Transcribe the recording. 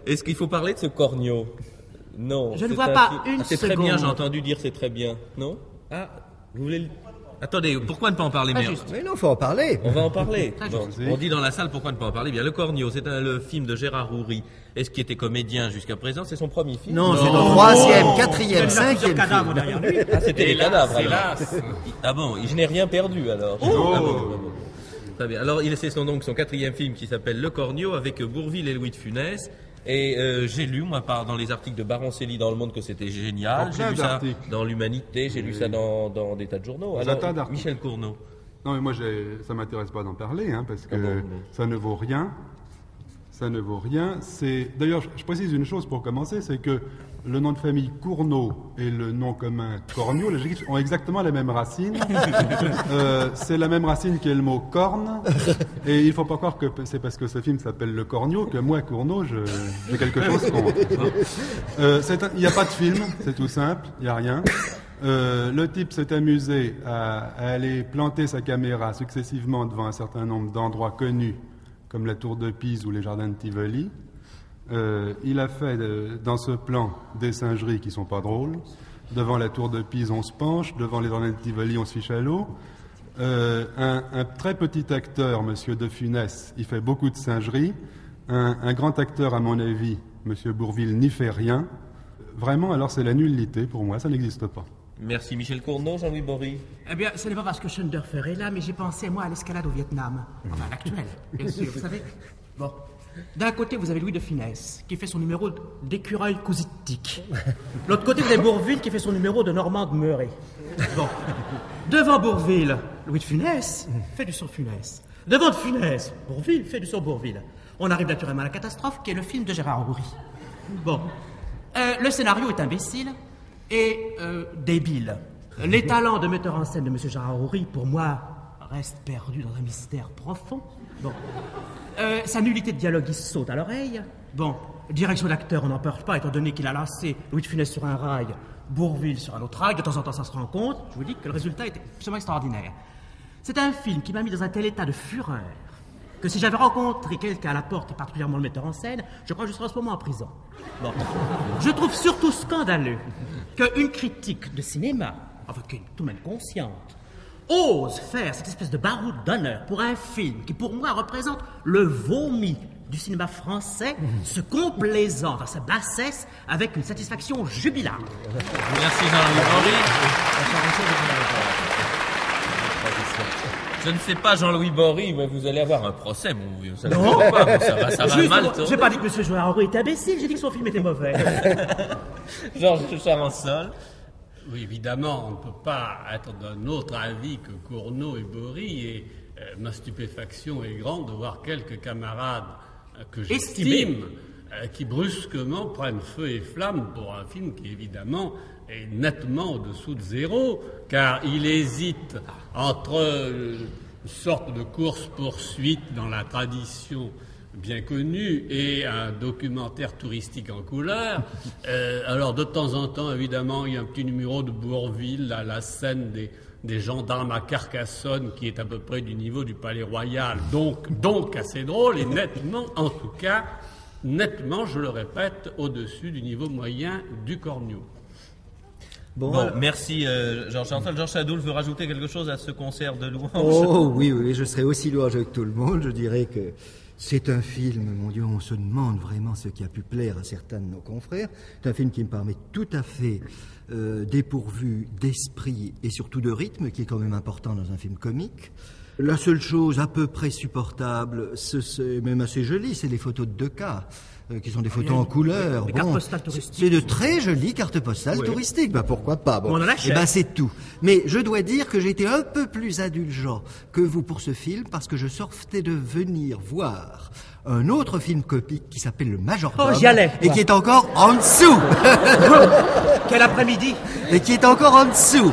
Est-ce qu'il faut parler de ce Cornio? Non. Je ne vois pas une c'est très seconde. bien, j'ai entendu dire c'est très bien. Non? Ah, vous voulez le... Attendez, pourquoi ne pas en parler Pas bien? juste. Mais non, faut en parler. On va en parler. Bon, juste. on dit dans la salle pourquoi ne pas en parler. Bien, le Cornio, c'est le film de Gérard Houry. Est-ce qu'il était comédien jusqu'à présent? C'est son premier film? Non, c'est le troisième, quatrième, Il y a plusieurs cinquième cadavres film. derrière lui. Ah, c'était les cadavres alors. Hélas. Ah bon, je n'ai rien perdu alors. Ah bon, ah bon. Très bien. Alors, c'est donc son quatrième film qui s'appelle Le Cornio avec Bourvil et Louis de Funès. Et j'ai lu, moi, dans les articles de Baroncelli dans Le Monde que c'était génial. J'ai Plein lu ça d'articles. dans l'Humanité, j'ai lu ça dans des tas de journaux. Alors, tas d'articles. Michel Cournot. Non, mais moi, ça m'intéresse pas d'en parler, hein, parce que Ah bon, mais- ça ne vaut rien. Ça ne vaut rien. D'ailleurs, je précise une chose pour commencer, c'est que le nom de famille Cournot et le nom commun Cornio, les Juifs ont exactement la même racine. C'est la même racine qu'est le mot corne. Et il ne faut pas croire que c'est parce que ce film s'appelle Le Cornio que moi, Cournot, j'ai quelque chose contre. Il n'y a pas de film, c'est tout simple, il n'y a rien. Le type s'est amusé à aller planter sa caméra successivement devant un certain nombre d'endroits connus, comme la Tour de Pise ou les jardins de Tivoli. Il a fait dans ce plan des singeries qui sont pas drôles. Devant la Tour de Pise, on se penche. Devant les jardins de Tivoli, on se fiche à l'eau. Un très petit acteur, Monsieur De Funès, il fait beaucoup de singeries. Un grand acteur, à mon avis, Monsieur Bourvil, n'y fait rien. Vraiment, alors c'est la nullité pour moi, ça n'existe pas. Merci Michel Cournot, Jean-Louis Bory. Eh bien, ce n'est pas parce que Schoendoerfer est là, mais j'ai pensé, moi, à l'escalade au Vietnam. Enfin, l'actuelle, bien sûr, vous savez. Bon. D'un côté, vous avez Louis de Funès, qui fait son numéro d'écureuil cousitique. De l'autre côté, vous avez Bourvil, qui fait son numéro de Normand de Meuret. Bon. Devant Bourvil, Louis de Funès fait du sur Funès. Devant de Funès, Bourvil fait du sur Bourvil. On arrive naturellement à la catastrophe, qui est le film de Gérard Houry. Bon. Le scénario est imbécile et débile. Les talents de metteur en scène de M. Gérard Houry, pour moi, restent perdus dans un mystère profond. Bon. Sa nullité de dialogue, il se saute à l'oreille. Bon. Direction d'acteur, on n'en parle pas, étant donné qu'il a lancé Louis de Funès sur un rail, Bourvil sur un autre rail. De temps en temps, ça se rend compte. Je vous dis que le résultat était absolument extraordinaire. C'est un film qui m'a mis dans un tel état de fureur que si j'avais rencontré quelqu'un à la porte, et particulièrement le metteur en scène, je crois que je serais en ce moment en prison. Bon. Je trouve surtout scandaleux qu'une critique de cinéma, avec une tout de même consciente, ose faire cette espèce de baroud d'honneur pour un film qui, pour moi, représente le vomi du cinéma français, se complaisant dans sa bassesse avec une satisfaction jubilante. Merci Jean-Louis Bory. Je ne sais pas, Jean-Louis Bory, mais vous allez avoir un procès, mon vieux. Ça ne va pas, ça va Juste, mal. j'ai pas dit que M. Gérard était imbécile, j'ai dit que son film était mauvais. Georges Charansol. Oui, évidemment, on ne peut pas être d'un autre avis que Cournot et Bory, et ma stupéfaction est grande de voir quelques camarades que j'estime qui brusquement prennent feu et flamme pour un film qui, évidemment, est nettement au-dessous de zéro, car il hésite entre une sorte de course-poursuite dans la tradition bien connu et un documentaire touristique en couleur. Alors de temps en temps, évidemment, il y a un petit numéro de Bourvil à la scène des gendarmes à Carcassonne qui est à peu près du niveau du Palais Royal, donc assez drôle et nettement, en tout cas, nettement, je le répète, au-dessus du niveau moyen du Cornio. Bon, merci Georges Charansol. Georges Sadoul veut rajouter quelque chose à ce concert de louanges? Oh oui, oui, je serais aussi louangeux que tout le monde. Je dirais que c'est un film, mon Dieu, on se demande vraiment ce qui a pu plaire à certains de nos confrères. C'est un film qui me paraît tout à fait dépourvu d'esprit et surtout de rythme, qui est quand même important dans un film comique. La seule chose à peu près supportable, c'est même assez joli, c'est les photos de Decaux, qui sont des photos en couleur. Des cartes postales touristiques. C'est de très jolies cartes postales touristiques. Ben pourquoi pas. Bon. On en achète. Eh ben c'est tout. Mais je dois dire que j'ai été un peu plus indulgent que vous pour ce film, parce que je sortais de venir voir un autre film comique qui s'appelle Le Majordome. Oh, j'y allais, et moi. qui est encore en dessous. Quel après-midi! Et qui est encore en dessous.